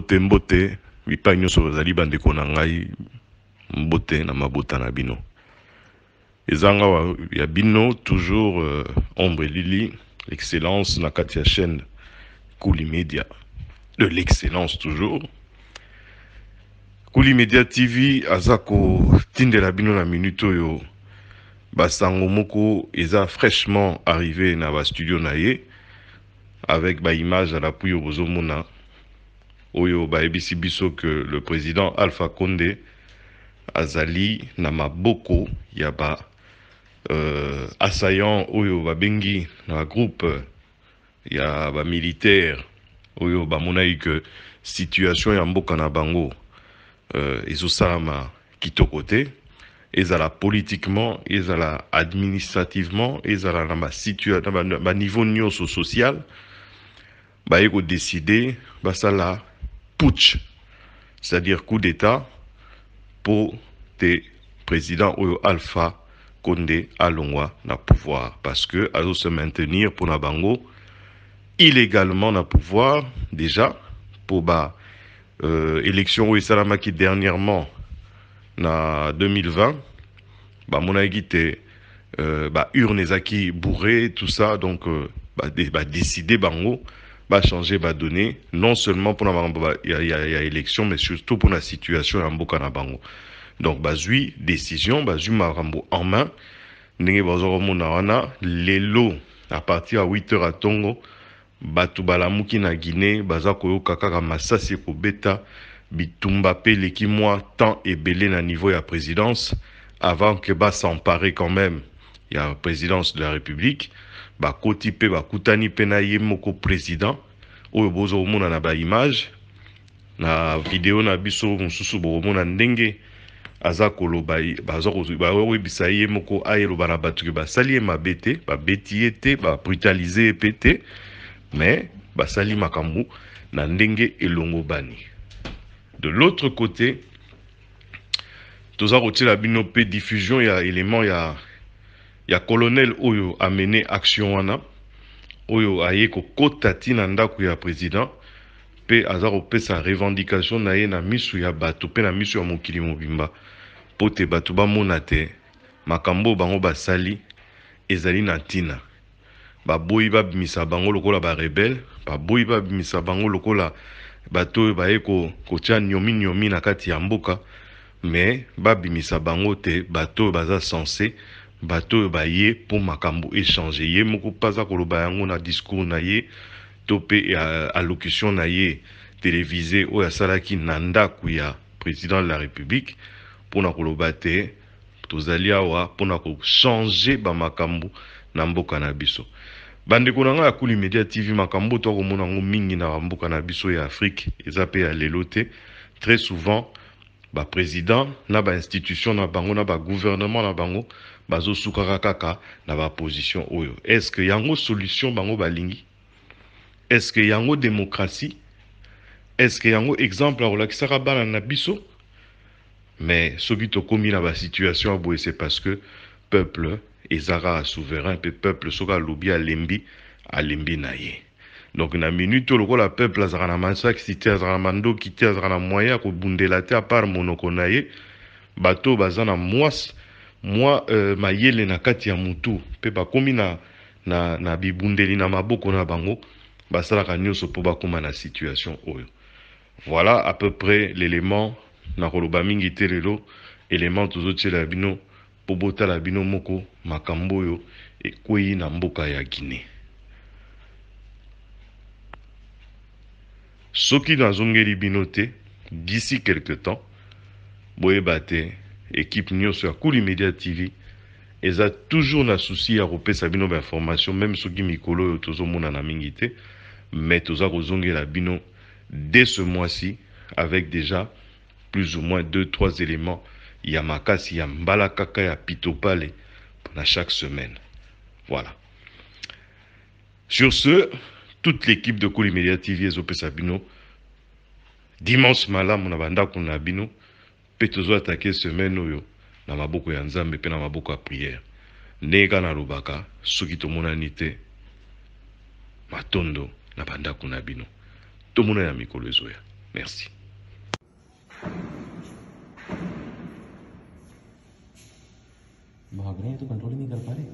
Mbote, bipanyo so zali bandeko na ngai, mbote na mabota na bino. Ezanga ya bino toujours ombre lili, l'excellence na kati ya chaîne Kuli Media, de l'excellence toujours. Kuli Media TV azako tindela bino na minute oyo basango moko eza fraîchement arrivé na ba studio na ye avec ba image à l'appui au bozomona. Oyo ba ebisi biso que le président Alpha Condé azali na maboko ya ba assaillant oyo ba bengi na groupe ya ba militaire oyo ba monai que situation ya mboka na bango ezosalama kitokote ezala politiquement ezala administrativement ezala na ba situation na ba niveau nyonso social ba eko décider basala putsch, c'est-à-dire coup d'état pour te président Oyo Alpha Condé Alongwa na pouvoir parce que azo se maintenir pour na bango illégalement na pouvoir déjà pour ba élection Oyo Salama qui dernièrement na 2020 ba monaki te ba urne ezaki bourré tout ça donc ba décider bango va changer, va donner, non seulement pour la élection, mais surtout pour la situation en Mboka Bango. Donc, bazui décision, bazui marambo en main, n'enge bazoro monawana, lelo, à partir à 8h à Tongo, batu balamuki na Guinée, bazako kakaka masasi ko beta, bitumba pe leki moi, temps et belé na niveau ya présidence, avant que ba s'emparer quand même, il y a la présidence de la République, ba koti pe ba kutani pe na ye moko président oyo bozo mona na ba image na vidéo na biso mususu bo mona ndenge aza koloba bazo ba webisa ye moko ayelo bana batu ba sali mabete ba betiete ba brutaliser pété mais ba sali makambu na ndenge elongo bani. De l'autre côté toza rotila bino pe diffusion ya élément ya colonel Oyo a mené action wana Oyo aye ko kota tina ndaku ya président pe azaro pe sa revendication na ye na misu ya bato pe na misu ya mokili mobimba pote bato ba monate makambo bango basali ezali na tina ba boyi ba bimisa bango lokola ba rebelle ba boyi ba bimisa bango lokola bato baye ko tia nyomi na kati ya mboka mais ba bimisa bango te bato baza censé bato baye pour makambo échanger ye moko paza koloba yango na discours na ye topé allocution na ye télévisé o ya salaki na ndaku ya président de la République pour na koloba te tozali awa pour na ko changer ba makambo na mboka na biso bandeko na nga ya Kuli Media TV makambo to ko mona ngo mingi na mboka na biso ya Afrique eza pe ya lelo te très souvent ba président na ba institution na bango na ba gouvernement na bango bazo sukaka kaka na ba position oyo. Est-ce que yango solution bango balingi? Est-ce que yango démocratie? Est-ce que yango exemple a relakisaka bana na biso? Mais soki tokomi na ba situation a boye c'est parce que peuple ezara souverain pe peuple soka lobi alembi na ye. Donc na minute lokola peuple azara na masak cité azara mando kiti azara na moyen ko bundela te à part monoko na ye bato bazana moi mayele na kati ya mutu pe bakomi na bibundeli na maboko na bango basalaka nyonso po bakoma na situation oyo. Voilà à peu près l'élément na koloba mingi te lelo élément tozotiela bino po botala bino moko makambo oyo ekwei na mboka ya Guinée. Soki nazongeli bino te d'ici quelque temps boyeba te équipe nyonso ya Kuli Media TV eza toujours na souci ya kopesa bino ba information même soki mikolo oyo tozomona na mingi te mais toza kozongela bino dès ce mois-ci avec déjà plus ou moins 2-3 éléments ya makasi ya mbala kaka ya pitopale pendant chaque semaine. Voilà. Sur ce, toute l'équipe de Kuli Media TV ezopesa bino dimanche malamu na bandako na bino pe tozo attaquer semaine oyo na maboko ya Nzambe pe na maboko ya prière. Neka na lubaka, soki tomonani te, matondo na bandako na bino. Tomona ya mikolo ezoya. Merci. भाग रहे हैं तो कंट्रोल ही नहीं कर पा रहे।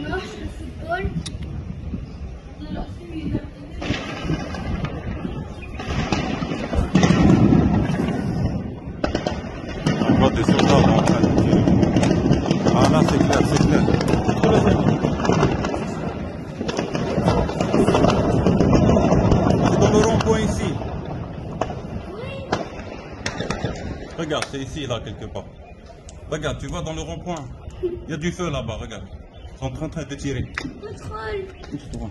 Nossa, football. On voit des soldats en train de tirer. Ah là, c'est clair, c'est clair. C'est dans le rond-point ici. Regarde, c'est ici, là, quelque part. Regarde, tu vois dans le rond-point. Il y a du feu là-bas, regarde. Ils sont en train de tirer. Contrôle. Pousse-toi.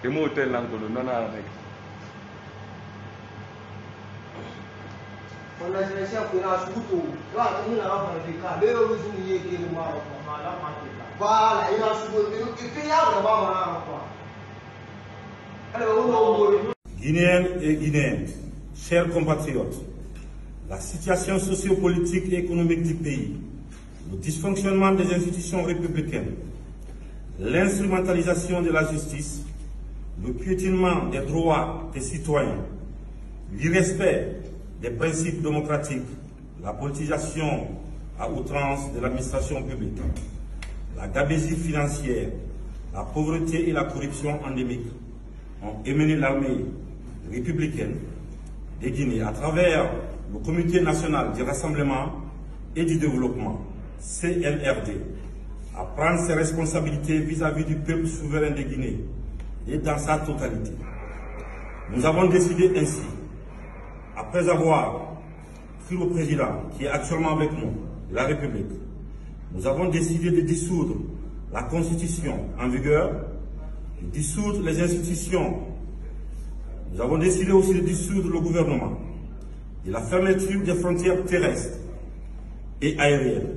Emo hotel lang tulo na narik. Quando a gente foi na escuta, lá tem na hora de ficar, eu uso o dinheiro que ele mora com a lá fala, aí nós subimos que criar na mama lá com. Guinéennes et Guinéens, chers compatriotes, la situation sociopolitique et économique du pays, le dysfonctionnement des institutions républicaines, l'instrumentalisation de la justice, le piétinement des droits des citoyens, l'irrespect des principes démocratiques, la politisation à outrance de l'administration publique, la gabegie financière, la pauvreté et la corruption endémique ont émené l'armée républicaine de Guinée à travers le Comité national du rassemblement et du développement, CNRD, à prendre ses responsabilités vis-à-vis du peuple souverain de Guinée et dans sa totalité. Nous avons décidé ainsi, après avoir pris le président qui est actuellement avec nous, de la République, nous avons décidé de dissoudre la Constitution en vigueur, de dissoudre les institutions. Nous avons décidé aussi de dissoudre le gouvernement, de la fermeture des frontières terrestres et aériennes.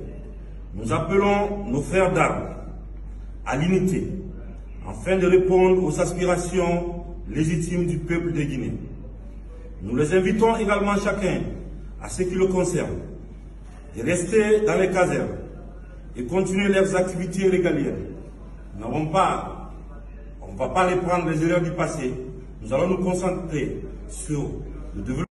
Nous appelons nos frères d'armes à l'unité afin de répondre aux aspirations légitimes du peuple de Guinée. Nous les invitons également chacun, à ce qui le concerne, de rester dans les casernes et continuer leurs activités régaliennes. Nous n'avons pas, on ne va pas reprendre les erreurs du passé. Nous allons nous concentrer sur le développement.